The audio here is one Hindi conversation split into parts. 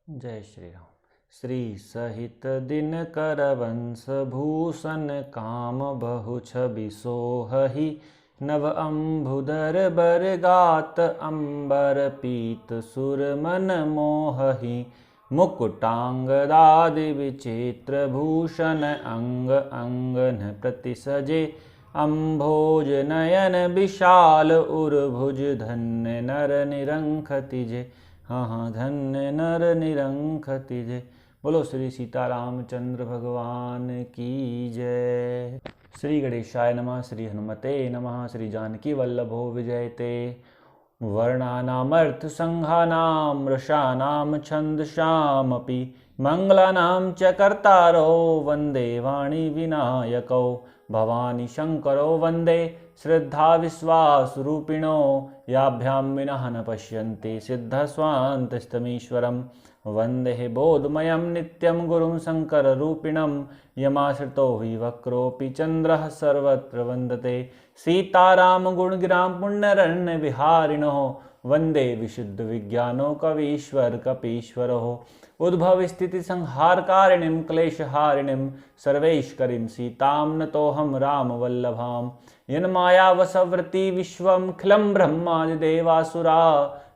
जय श्री राम। श्री सहित दिन कर वंश भूषण काम बहु छवि सोहहि नव अम्बुदर बर गात अंबर पीत सुर मन मोहहि मुकुटांगदादि विचित्र भूषण अंग अंगन प्रति सजे अम्भोज नयन विशाल उर्भुज धन्य नर निरंखति जे। हाँ, धन्य नर निरंखति जय। बोलो श्री सीतारामचंद्र भगवान की जय। श्री गणेशाय नमः। श्री हनुमते नमः। श्री जानकी वल्लभो विजयते। वर्णानामर्थ संघानां रसानां छन्दसामपि मंगलानां च कर्तारो वन्दे वाणी विनायकौ भवानी शंकरो वन्दे श्रद्धा विश्वासरूपिणो याभ्यां विनः न पश्यन्ति सिद्धस्वान्तस्तमीश्वरं वन्दे बोधमयं नित्यं गुरुं शङ्कररूपिणं यमाश्रितो विवक्रोऽपि चन्द्रः सर्वत्र वन्दते सीताराम गुणगिरां पुण्यरण्यविहारिणो वन्दे विशुद्धविज्ञानो कवीश्वर कपीश्वरो उद्भव स्थिति संहारकारिणीं क्लेशहारिणीं सर्वैश्वरीं सीतां नतोऽहं रामवल्लभां यन्मायावशवृत्ति विश्वमखिलं ब्रह्मादिदेवासुरा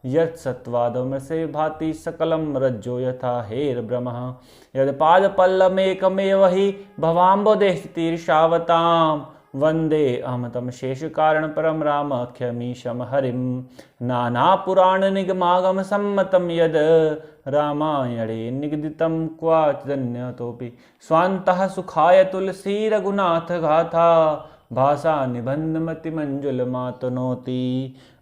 यत्सत्त्वादमृषे भाति सकलं रज्जो यथा हेर्ब्रह्मः यत्पादपल्लमेकमेव हि भवाम्बोदेशतीर्षावतां वन्दे अहं तं शेषकारणपरं रामाख्यमीशं हरिं नानापुराणनिगमागम सम्मतं यद् रामायणे निगदितं क्वाचिदन्यतोऽपि स्वान्तः सुखाय तुलसी रघुनाथ गाथा भाषा निबंध मति मंजुल मातनोती।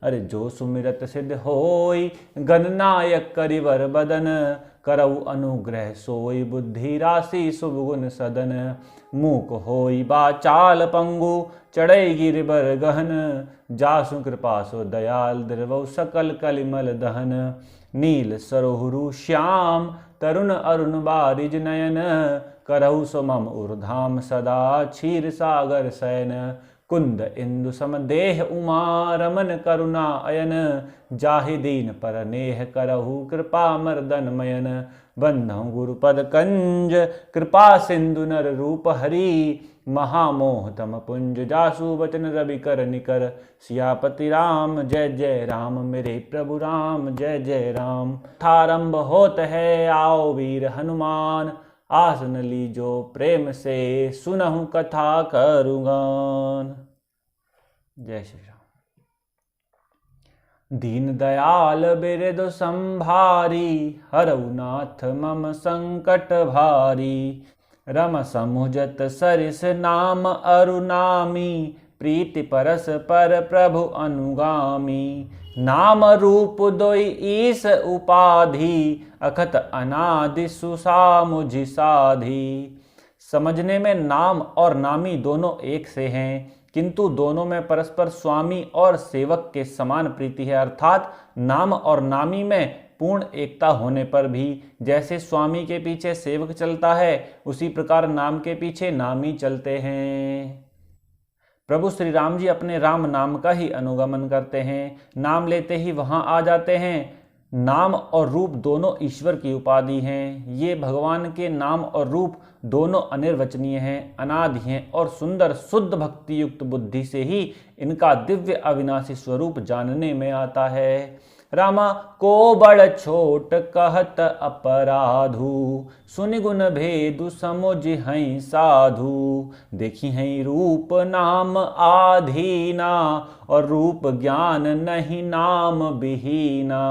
अरे जो सुमिरत सिद्ध होई गणनायक करिवर बदन करऊ अनुग्रह सोई बुद्धि राशि शुभ गुण सदन मूक होई बाचाल पंगु चढ़ई गिरिबर गहन जासु कृपा सो दयाल द्रवौ सकल कलिमल दहन नील सरोहुरु श्याम तरुण अरुण बारिज नयन करहु सुमम उर्धाम सदा क्षीर सागर शयन कुंद इंदु समदेह उमा रमन करुणा अयन जाहि दीन पर नेह करहु कृपा मर्दन मयन बंधु गुरुपद कंज कृपा सिंधु नर रूप हरि महामोह तम पुंज जासु वचन रवि कर निकर सियापति राम जय जय राम मेरे प्रभु राम जय जय राम। थारंभ होत है आओ वीर हनुमान आसन लीजो प्रेम से सुनहु कथा करुगान। जय श्री राम। दीन दयाल बिरदु संभारी हरऊ नाथ मम संकट भारी रम समुझत सरिस नाम अरुनामी प्रीति परस पर प्रभु अनुगामी नाम रूप दोई ईस उपाधि अखत अनादि सुसा मुझि साधी। समझने में नाम और नामी दोनों एक से हैं किंतु दोनों में परस्पर स्वामी और सेवक के समान प्रीति है। अर्थात नाम और नामी में पूर्ण एकता होने पर भी जैसे स्वामी के पीछे सेवक चलता है उसी प्रकार नाम के पीछे नामी चलते हैं। प्रभु श्री राम जी अपने राम नाम का ही अनुगमन करते हैं, नाम लेते ही वहां आ जाते हैं। नाम और रूप दोनों ईश्वर की उपाधि हैं। ये भगवान के नाम और रूप दोनों अनिर्वचनीय हैं, अनादि हैं और सुंदर शुद्ध भक्ति युक्त बुद्धि से ही इनका दिव्य अविनाशी स्वरूप जानने में आता है। रामा को बड़ छोट कहत अपराधु सुनि गुण भेदु समुझ हई साधु देखी हई रूप नाम आधीना और रूप ज्ञान नहीं नाम विहीना।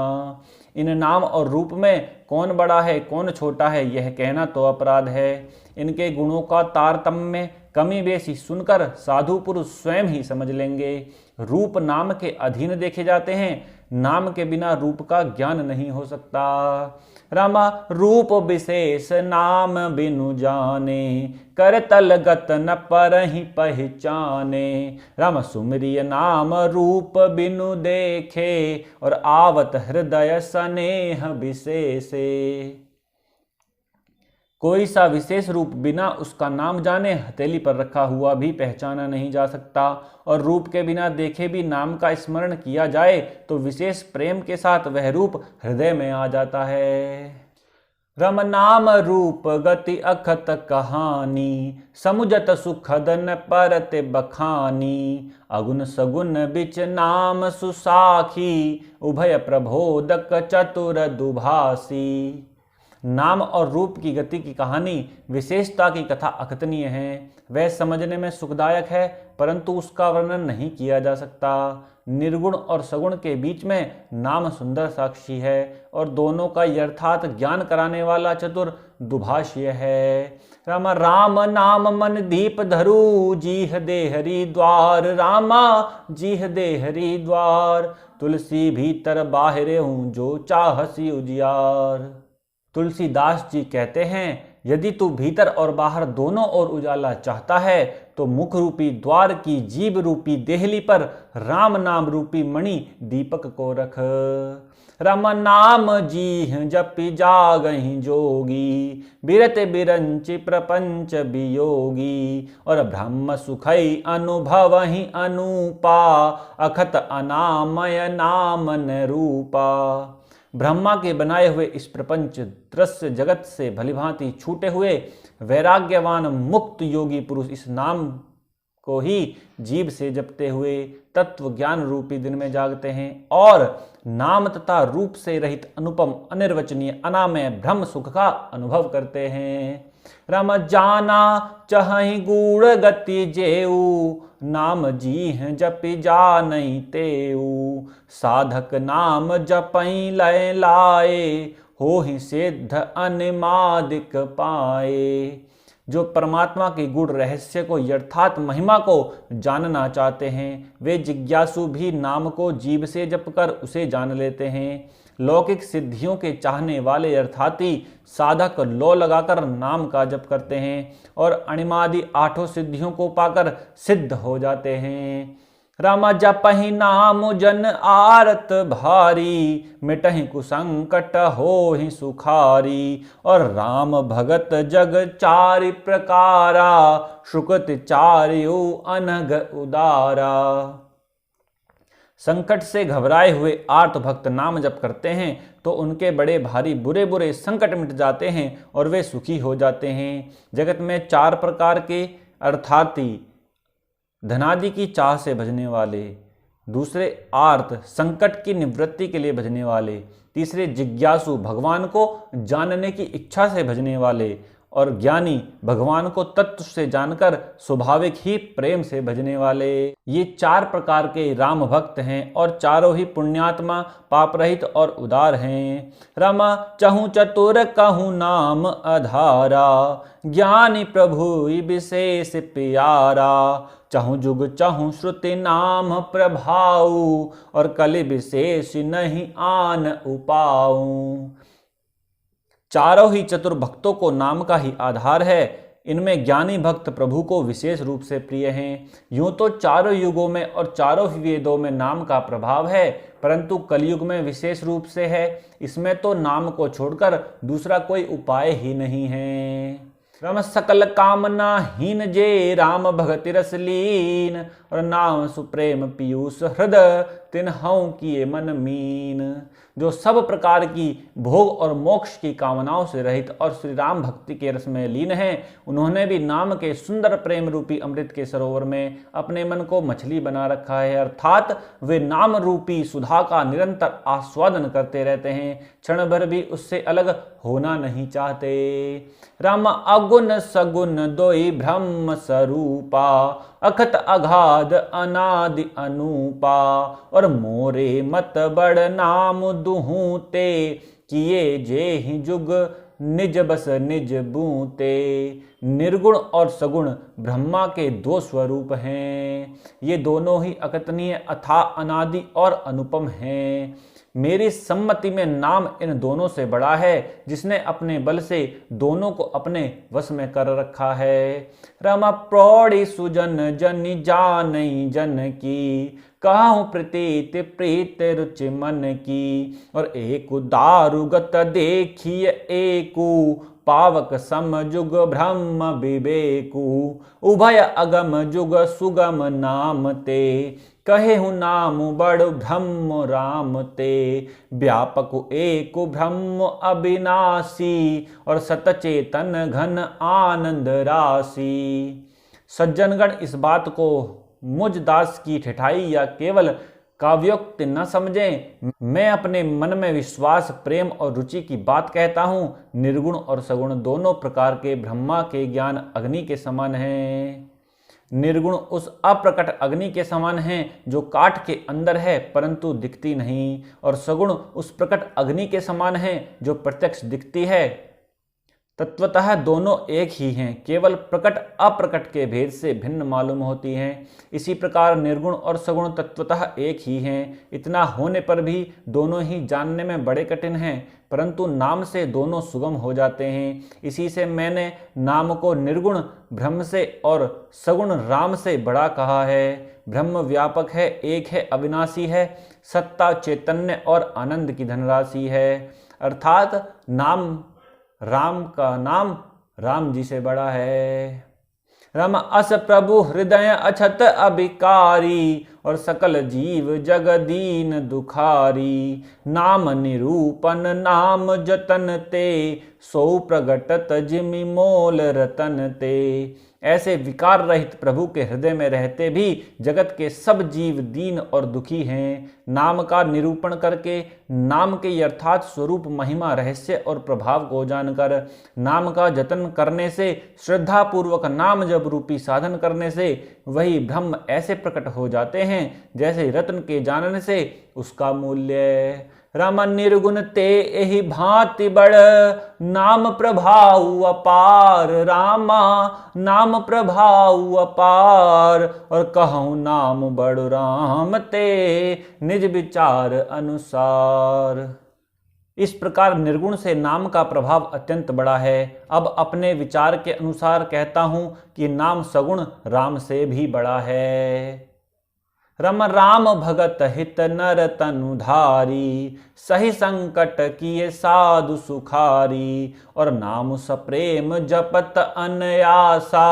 इन नाम और रूप में कौन बड़ा है कौन छोटा है यह कहना तो अपराध है। इनके गुणों का तारतम्य कमी बेसी सुनकर साधु पुरुष स्वयं ही समझ लेंगे। रूप नाम के अधीन देखे जाते हैं, नाम के बिना रूप का ज्ञान नहीं हो सकता। रामा रूप विशेष नाम बिनु जाने कर तलगत न परहि पहचाने। राम सुमरिय नाम रूप बिनु देखे और आवत हृदय स्नेह विशेषे। कोई सा विशेष रूप बिना उसका नाम जाने हथेली पर रखा हुआ भी पहचाना नहीं जा सकता और रूप के बिना देखे भी नाम का स्मरण किया जाए तो विशेष प्रेम के साथ वह रूप हृदय में आ जाता है। रम नाम रूप गति अखत कहानी, समुजत सुखद न परत बखानी। अगुन सगुन बिच नाम सुसाखी, उभय प्रबोधक चतुर दुभासी। नाम और रूप की गति की कहानी विशेषता की कथा अकथनीय है। वह समझने में सुखदायक है, परंतु उसका वर्णन नहीं किया जा सकता। निर्गुण और सगुण के बीच में नाम सुंदर साक्षी है और दोनों का यथार्थ ज्ञान कराने वाला चतुर दुभाष्य है। राम राम नाम मन दीप धरु, जीह दे हरि द्वार। रामा जीह दे हरि द्वार, तुलसी भीतर बाहरे हूँ जो चाहसी उजियार। तुलसीदास जी कहते हैं, यदि तू भीतर और बाहर दोनों ओर उजाला चाहता है तो मुख रूपी द्वार की जीभ रूपी देहली पर राम नाम रूपी मणि दीपक को रख। राम नाम जी जपि जागहि जोगी, बिरत बिरंचि प्रपंच वियोगी। और ब्रह्म सुखई अनुभवहि अनूपा, अखत अनामय नाम न रूपा। ब्रह्मा के बनाए हुए इस प्रपंच दृश्य जगत से भलीभांति छूटे हुए वैराग्यवान मुक्त योगी पुरुष इस नाम को ही जीभ से जपते हुए तत्व ज्ञान रूपी दिन में जागते हैं और नाम तथा रूप से रहित अनुपम अनिर्वचनीय अनामय ब्रह्म सुख का अनुभव करते हैं। राम जाना चहहि गूढ़ गति जेऊ, नाम जीह जपि जानहि तेऊ। साधक नाम जपहि लय लाए, होहि सिद्ध अनिमादिक पाए। जो परमात्मा के गुण रहस्य को यथार्थ महिमा को जानना चाहते हैं, वे जिज्ञासु भी नाम को जीभ से जपकर उसे जान लेते हैं। लौकिक सिद्धियों के चाहने वाले अर्थाती साधक लो लगाकर नाम का जप करते हैं और अणिमादि आठों सिद्धियों को पाकर सिद्ध हो जाते हैं। राम जपहि नाम जन आरत भारी, मिटहि कुसंकट होहि सुखारी। और राम भगत जग चारि प्रकारा, शुकत चार्यु अनग उदारा। संकट से घबराए हुए आर्त भक्त नाम जप करते हैं तो उनके बड़े भारी बुरे बुरे संकट मिट जाते हैं और वे सुखी हो जाते हैं। जगत में चार प्रकार के अर्थाती धनादि की चाह से भजने वाले, दूसरे आर्त संकट की निवृत्ति के लिए भजने वाले, तीसरे जिज्ञासु भगवान को जानने की इच्छा से भजने वाले और ज्ञानी भगवान को तत्व से जानकर स्वाभाविक ही प्रेम से भजने वाले। ये चार प्रकार के राम भक्त हैं और चारों ही पुण्यात्मा पाप रहित और उदार हैं। राम चहु चतुर कहूँ नाम अधारा, ज्ञानी प्रभु विशेष प्यारा। चहु जुग चहु श्रुति नाम प्रभाऊ, और कलि विशेष नहीं आन उपाऊ। चारों ही चतुर भक्तों को नाम का ही आधार है। इनमें ज्ञानी भक्त प्रभु को विशेष रूप से प्रिय हैं। यूं तो चारों युगों में और चारों ही वेदों में नाम का प्रभाव है, परंतु कलयुग में विशेष रूप से है। इसमें तो नाम को छोड़कर दूसरा कोई उपाय ही नहीं है। राम सकल कामना हीन जे, राम भगति रस लीन। और नाम सुप्रेम पीयूष हृदय, तिन्हऊ किए मन मीन। जो सब प्रकार की भोग और मोक्ष की कामनाओं से रहित और श्री राम भक्ति के रस में लीन हैं, उन्होंने भी नाम के सुंदर प्रेम रूपी अमृत के सरोवर में अपने मन को मछली बना रखा है। अर्थात वे नाम रूपी सुधा का निरंतर आस्वादन करते रहते हैं, क्षण भर भी उससे अलग होना नहीं चाहते। राम अगुण सगुण दोई ब्रह्म स्वरूपा, अखत अगाध अनादि अनूपा। और मोरे मत बड़ नाम दुहू ते, किए जे ही जुग निज बस निज बूते। निर्गुण और सगुण ब्रह्मा के दो स्वरूप हैं। ये दोनों ही अकथनीय अथाह अनादि और अनुपम हैं। मेरी सम्मति में नाम इन दोनों से बड़ा है, जिसने अपने बल से दोनों को अपने वश में कर रखा है। रमा प्रौढ़ी सुजन जन जानई जन की, कहूँ प्रीति प्रीत रुचि मन की। और एक दारुगत देखिए एकू, पावक सम जुग ब्रह्म विवेकु। उभय अगम जुग सुगम नाम ते, कहे हूँ नाम बड़ ब्रह्म राम ते, व्यापक एक ब्रह्म अविनाशी, और सतचेतन घन आनंद राशि। सज्जनगण इस बात को मुझ दास की ठिठाई या केवल काव्योक्ति न समझें। मैं अपने मन में विश्वास, प्रेम और रुचि की बात कहता हूँ। निर्गुण और सगुण दोनों प्रकार के ब्रह्मा के ज्ञान अग्नि के समान है। निर्गुण उस अप्रकट अग्नि के समान है जो काठ के अंदर है परंतु दिखती नहीं, और सगुण उस प्रकट अग्नि के समान है जो प्रत्यक्ष दिखती है। तत्वतः दोनों एक ही हैं, केवल प्रकट अप्रकट के भेद से भिन्न मालूम होती हैं। इसी प्रकार निर्गुण और सगुण तत्वतः एक ही हैं। इतना होने पर भी दोनों ही जानने में बड़े कठिन हैं, परंतु नाम से दोनों सुगम हो जाते हैं। इसी से मैंने नाम को निर्गुण ब्रह्म से और सगुण राम से बड़ा कहा है। ब्रह्म व्यापक है, एक है, अविनाशी है, सत्ता, चैतन्य और आनंद की धनराशि है। अर्थात राम का नाम राम जी से बड़ा है। रम अस प्रभु हृदय अछत अभिकारी, और सकल जीव जगदीन दुखारी। नाम निरूपन नाम जतन ते, सो प्रगटत जिमि मोल रतन ते। ऐसे विकार रहित प्रभु के हृदय में रहते भी जगत के सब जीव दीन और दुखी हैं। नाम का निरूपण करके, नाम के यथार्थ स्वरूप, महिमा, रहस्य और प्रभाव को जानकर, नाम का जतन करने से, श्रद्धा पूर्वक नाम जप रूपी साधन करने से वही ब्रह्म ऐसे प्रकट हो जाते हैं जैसे रत्न के जानने से उसका मूल्य। रम निर्गुण ते एहि भांति बड़, नाम प्रभाव अपार रामा, नाम प्रभाव अपार। और कहूँ नाम बड़ राम ते, निज विचार अनुसार। इस प्रकार निर्गुण से नाम का प्रभाव अत्यंत बड़ा है। अब अपने विचार के अनुसार कहता हूँ कि नाम सगुण राम से भी बड़ा है। रम राम भगत हित नर तनुधारी, सही संकट किए साधु सुखारी। और नाम सप्रेम जपत अनयासा,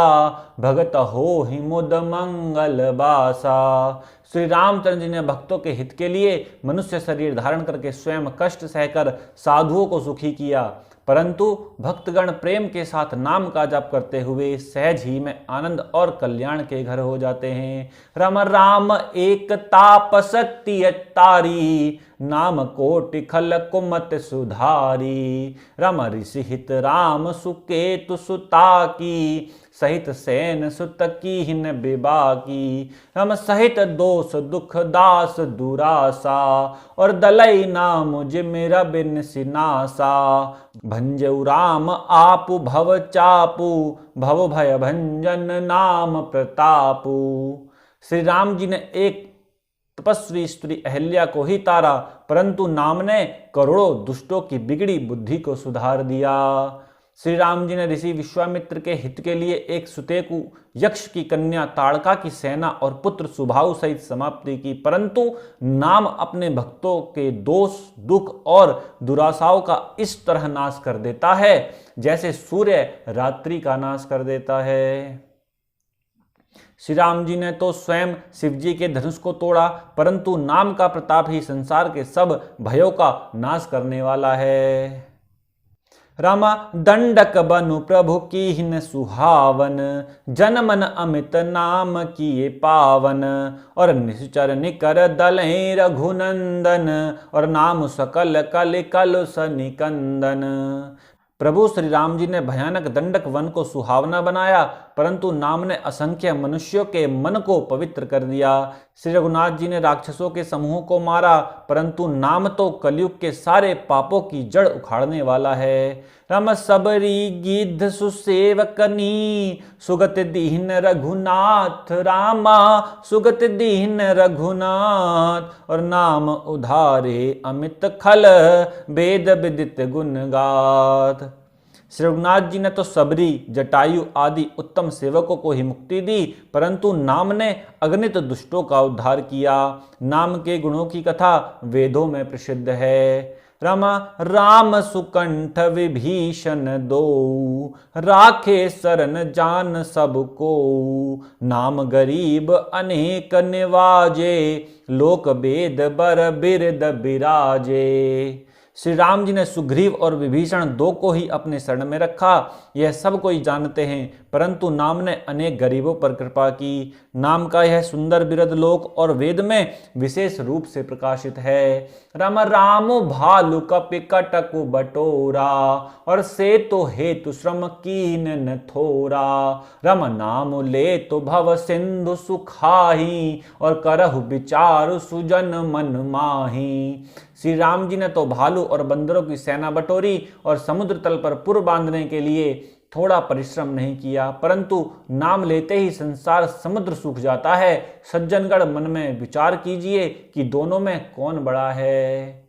भगत हो ही मुद मंगल बासा। श्री रामचंद्र जी ने भक्तों के हित के लिए मनुष्य शरीर धारण करके स्वयं कष्ट सहकर साधुओं को सुखी किया, परंतु भक्तगण प्रेम के साथ नाम का जाप करते हुए सहज ही में आनंद और कल्याण के घर हो जाते हैं। रम राम एक तापसती तारी, नाम कोटि खल कुमत सुधारी। रम ऋषि हित राम सुकेतु सुता की, सहित सेन सुत कीन बिबाकी। रम सहित दोष दुख दास दुरासा, और दलई नाम जिमिर बिन सिनासा। भंजऊ राम आपु भव चापू, भव भय भंजन नाम प्रतापू। श्री राम जी ने एक तपस्वी स्त्री अहल्या को ही तारा, परंतु नाम ने करोड़ों दुष्टों की बिगड़ी बुद्धि को सुधार दिया। श्री राम जी ने ऋषि विश्वामित्र के हित के लिए एक सुतेकु यक्ष की कन्या ताड़का की सेना और पुत्र सुबाहु सहित समाप्ति की, परंतु नाम अपने भक्तों के दोष, दुख और दुराशाओं का इस तरह नाश कर देता है जैसे सूर्य रात्रि का नाश कर देता है। श्री राम जी ने तो स्वयं शिव जी के धनुष को तोड़ा, परंतु नाम का प्रताप ही संसार के सब भयों का नाश करने वाला है। रमा दंडक बनु प्रभु कीन सुहावन, जन मन अमित नाम किए पावन। और निश्चर निकर दलें रघुनंदन, और नाम सकल कल कल सनिकंदन। प्रभु श्री राम जी ने भयानक दंडक वन को सुहावना बनाया, परंतु नाम ने असंख्य मनुष्यों के मन को पवित्र कर दिया। श्री रघुनाथ जी ने राक्षसों के समूह को मारा, परंतु नाम तो कलयुग के सारे पापों की जड़ उखाड़ने वाला है। रम सबरी गिद्ध सुसेवकनी, सुगत दीन रघुनाथ रामा, सुगत दीन रघुनाथ। और नाम उधारे अमित खल, वेद विदित गुण गाथ। श्री रघुनाथ जी ने तो सबरी, जटायु आदि उत्तम सेवकों को ही मुक्ति दी, परंतु नाम ने अगणित दुष्टों का उद्धार किया। नाम के गुणों की कथा वेदों में प्रसिद्ध है। रमा राम सुकंठ विभीषण दो, राखे शरण जान सबको, नाम गरीब अनेक निवाजे, लोक वेद बर बिरद बिराजे। श्री राम जी ने सुग्रीव और विभीषण दो को ही अपने शरण में रखा, यह सब कोई जानते हैं, परंतु नाम ने अनेक गरीबों पर कृपा की। नाम का यह सुंदर बिरद लोक और वेद में विशेष रूप से प्रकाशित है। राम राम भालु कपि कटकु बटोरा, और से तो हेतु श्रम कीन न थोरा। रम नाम ले तो भव सिंधु सुखाही, और करहु विचार सुजन मन माही। श्री राम जी ने तो भालू और बंदरों की सेना बटोरी और समुद्र तल पर पुर बांधने के लिए थोड़ा परिश्रम नहीं किया, परंतु नाम लेते ही संसार समुद्र सूख जाता है। सज्जनगण मन में विचार कीजिए कि दोनों में कौन बड़ा है।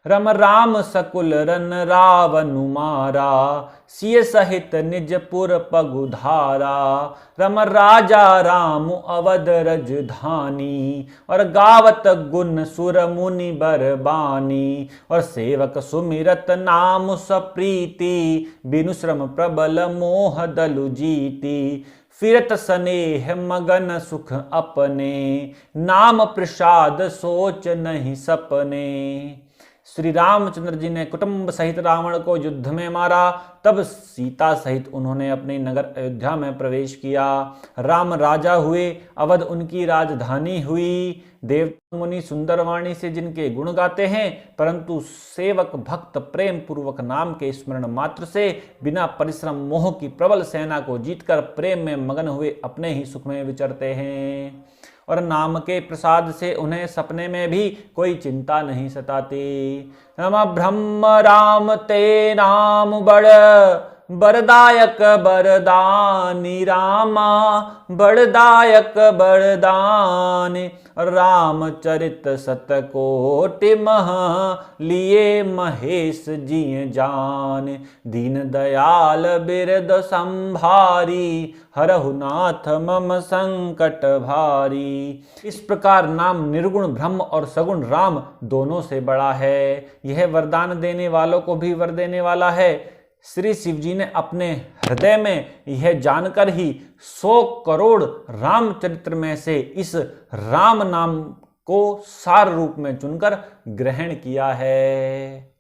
रम राम सकुल रन रावनु मारा, सिय सहित निजपुर पगुधारा। रम राजा राम अवध रजधानी, और गावत गुण सुर मुनि बरबानी। और सेवक सुमिरत नाम सप्रीति, बिनु श्रम प्रबल मोह दलु जीति। फिरत स्नेह मगन सुख अपने, नाम प्रसाद सोच नहीं सपने। श्री रामचंद्र जी ने कुटुंब सहित रावण को युद्ध में मारा, तब सीता सहित उन्होंने अपने नगर अयोध्या में प्रवेश किया। राम राजा हुए, अवध उनकी राजधानी हुई। देवता मुनि सुंदर वाणी से जिनके गुण गाते हैं, परंतु सेवक भक्त प्रेम पूर्वक नाम के स्मरण मात्र से बिना परिश्रम मोह की प्रबल सेना को जीतकर प्रेम में मगन हुए अपने ही सुख में विचरते हैं। और नाम के प्रसाद से उन्हें सपने में भी कोई चिंता नहीं सताती। नम ब्रह्म राम ते नाम बड़, बरदायक बरदानी रामा, बड़दायक बरदानी। रामचरित सतकोटि मह, लिए महेश जिय जान। दीन दयाल बिरद संभारी, हरहु नाथ मम संकट भारी। इस प्रकार नाम निर्गुण ब्रह्म और सगुण राम दोनों से बड़ा है। यह वरदान देने वालों को भी वर देने वाला है। श्री शिव जी ने अपने हृदय में यह जानकर ही 100 करोड़ रामचरित्र में से इस राम नाम को सार रूप में चुनकर ग्रहण किया है।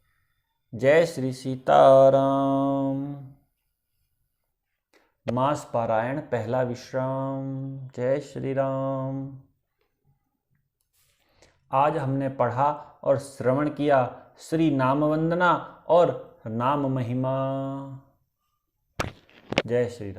जय श्री सीताराम। मास पारायण पहला विश्राम। जय श्री राम। आज हमने पढ़ा और श्रवण किया श्री नाम वंदना और नाम महिमा। जय श्री राम।